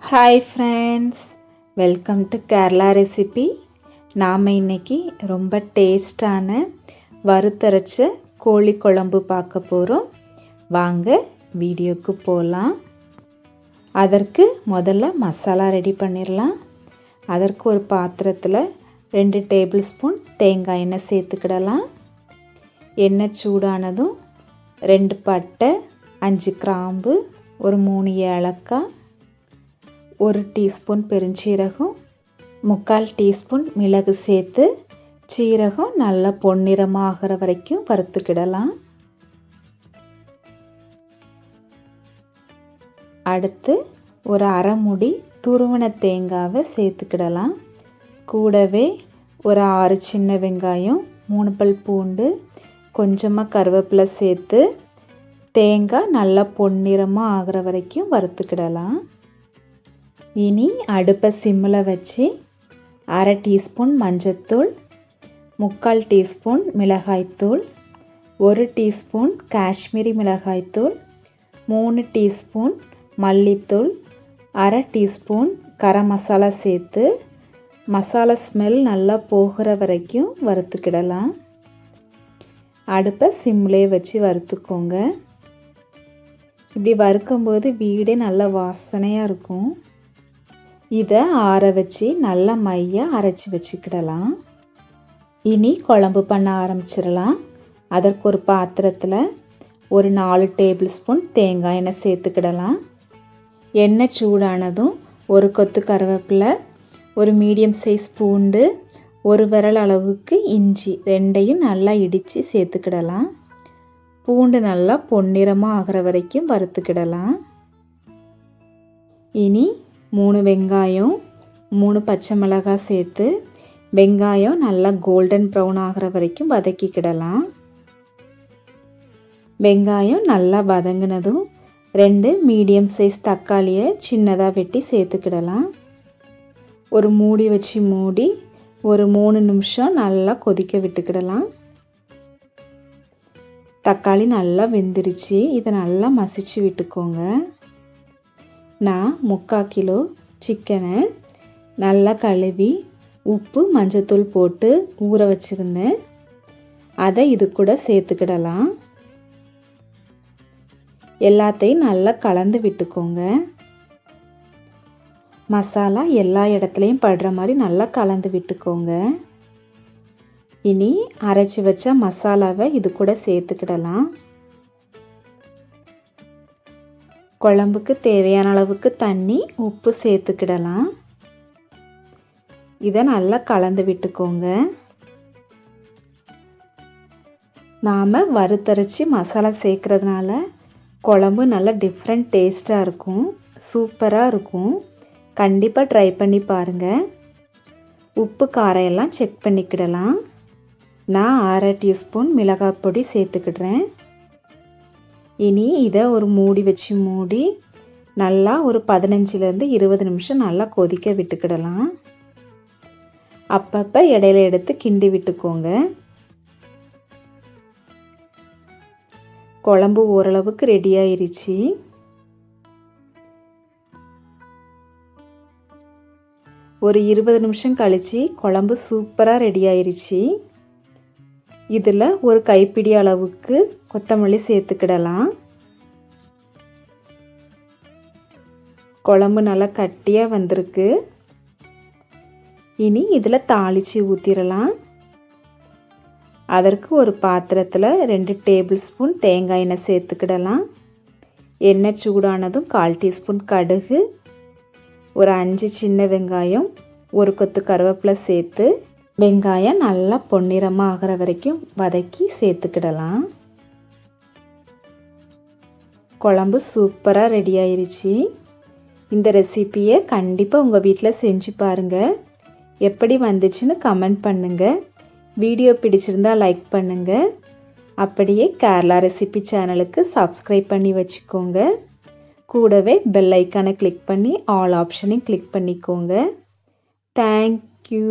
Hi friends, welcome to Kerala recipe. நாம் இன்றைக்கி ரொம்ப டேஸ்டான வறுத்தரைச்ச கோழி குழம்பு பார்க்க போகிறோம். வாங்க வீடியோக்கு போகலாம். அதற்கு முதல்ல மசாலா ரெடி பண்ணிடலாம். அதற்கு ஒரு பாத்திரத்தில் 2 டேபிள் ஸ்பூன் தேங்காய் எண்ணெய் சேர்த்துக்கிடலாம். எண்ணெய் சூடானதும் 2 பட்டை, 5 கிராம்பு, ஒரு 3 ஏலக்காய், 1 டீஸ்பூன் பெருஞ்சீரகம், 3/4 டீஸ்பூன் மிளகு சேர்த்து சீரகம் நல்லா பொன்னிறமாக ஆகிற வரைக்கும் வறுத்துக்கிடலாம். அடுத்து ஒரு அரை மூடி துருவன தேங்காவை சேர்த்துக்கிடலாம். கூடவே ஒரு 6 சின்ன வெங்காயம், 3 பல் பூண்டு, கொஞ்சமாக கருவேப்பிலை சேர்த்து தேங்காய் நல்லா பொன்னிறமாக ஆகிற வரைக்கும் வறுத்துக்கிடலாம். இனி அடுப்பை சிம்மில் வச்சு அரை டீஸ்பூன் மஞ்சத்தூள், 3/4 டீஸ்பூன் மிளகாய்த்தூள், 1 டீஸ்பூன் காஷ்மீரி மிளகாய்த்தூள், 3 டீஸ்பூன் மல்லித்தூள், அரை டீஸ்பூன் கரம் மசாலா சேர்த்து மசாலா ஸ்மெல் நல்லா போகிற வரைக்கும் வறுத்துக்கிடலாம். அடுப்பை சிம்மிலே வச்சு வறுத்துக்கோங்க. இப்படி வறுக்கும்போது வீடே நல்லா வாசனையாக இருக்கும். இதை ஆற வச்சு நல்லா மையாக அரைச்சி வச்சுக்கிடலாம். இனி குழம்பு பண்ண ஆரம்பிச்சிடலாம். அதற்கு ஒரு பாத்திரத்தில் ஒரு 4 டேபிள் ஸ்பூன் தேங்காய் எண்ணெய் சேர்த்துக்கிடலாம். எண்ணெய் சூடானதும் ஒரு கொத்து கருவேப்பிலை, ஒரு மீடியம் சைஸ் பூண்டு, ஒரு விரல் அளவுக்கு இஞ்சி 2ஐயும் நல்லா இடித்து சேர்த்துக்கிடலாம். பூண்டு நல்லா பொன்னிறமாக ஆகிற வரைக்கும் வறுத்துக்கிடலாம். இனி 3 வெங்காயம், 3 பச்சை மிளகாய் சேர்த்து வெங்காயம் நல்லா கோல்டன் ப்ரௌன் ஆகிற வரைக்கும் வதக்கிக்கிடலாம். வெங்காயம் நல்லா வதங்கினதும் 2 மீடியம் சைஸ் தக்காளியை சின்னதாக வெட்டி சேர்த்துக்கிடலாம். ஒரு மூடி வச்சு மூடி ஒரு 3 நிமிஷம் நல்லா கொதிக்க விட்டுக்கிடலாம். தக்காளி நல்லா வெந்துருச்சு. இதை நல்லா மசிச்சு விட்டுக்கோங்க. நான் 3/4 கிலோ சிக்கனை நல்லா கழுவி உப்பு மஞ்சத்தூள் போட்டு ஊற வச்சுருந்தேன். அதை இது கூட சேர்த்துக்கிடலாம். எல்லாத்தையும் நல்லா கலந்து விட்டுக்கோங்க. மசாலா எல்லா இடத்துலையும் படுற மாதிரி நல்லா கலந்து விட்டுக்கோங்க. இனி அரைச்சி வச்ச மசாலாவை இது கூட சேர்த்துக்கிடலாம். குழம்புக்கு தேவையான அளவுக்கு தண்ணி, உப்பு சேர்த்துக்கிடலாம். இதை நல்லா கலந்து விட்டுக்கோங்க. நாம் வறுத்தரைச்சி மசாலா சேர்க்கறதுனால குழம்பு நல்லா டிஃப்ரெண்ட் டேஸ்ட்டாக இருக்கும், சூப்பராக இருக்கும். கண்டிப்பாக ட்ரை பண்ணி பாருங்கள். உப்பு காரம் எல்லாம் செக் பண்ணிக்கிடலாம். நான் 1/2 டீஸ்பூன் மிளகாய் பொடி சேர்த்துக்கிடுறேன். இனி இதை ஒரு மூடி வச்சு மூடி நல்லா ஒரு 15லேருந்து 20 நிமிஷம் நல்லா கொதிக்க விட்டுக்கிடலாம். அப்பப்போ இடையில எடுத்து கிண்டி விட்டுக்கோங்க. குழம்பு ஓரளவுக்கு ரெடி ஆயிருச்சு. ஒரு 20 நிமிஷம் கழித்து குழம்பு சூப்பராக ரெடி ஆயிருச்சு. இதில் ஒரு கைப்பிடி அளவுக்கு கொத்தமல்லி சேர்த்துக்கிடலாம். குழம்பு நல்லா கட்டியாக வந்திருக்கு. இனி இதில் தாளித்து ஊற்றிடலாம். அதற்கு ஒரு பாத்திரத்தில் 2 டேபிள் ஸ்பூன் தேங்காய் எண்ணெய் சேர்த்துக்கிடலாம். எண்ணெய் சூடானதும் 1/4 டீஸ்பூன் கடுகு, ஒரு 5 சின்ன வெங்காயம், ஒரு கொத்து கருவேப்பிலை சேர்த்து வெங்காயம் நல்லா பொன்னிறமாக ஆகிற வரைக்கும் வதக்கி சேர்த்துக்கிடலாம். குழம்பு சூப்பராக ரெடி ஆயிருச்சு. இந்த ரெசிப்பியை கண்டிப்பாக உங்கள் வீட்டில் செஞ்சு பாருங்கள். எப்படி வந்துச்சுன்னு கமெண்ட் பண்ணுங்கள். வீடியோ பிடிச்சிருந்தா லைக் பண்ணுங்கள். அப்படியே கேரளா ரெசிபி சேனலுக்கு சப்ஸ்கிரைப் பண்ணி வச்சுக்கோங்க. கூடவே பெல் ஐக்கானை கிளிக் பண்ணி ஆல் ஆப்ஷனையும் கிளிக் பண்ணிக்கோங்க. தேங்க்யூ.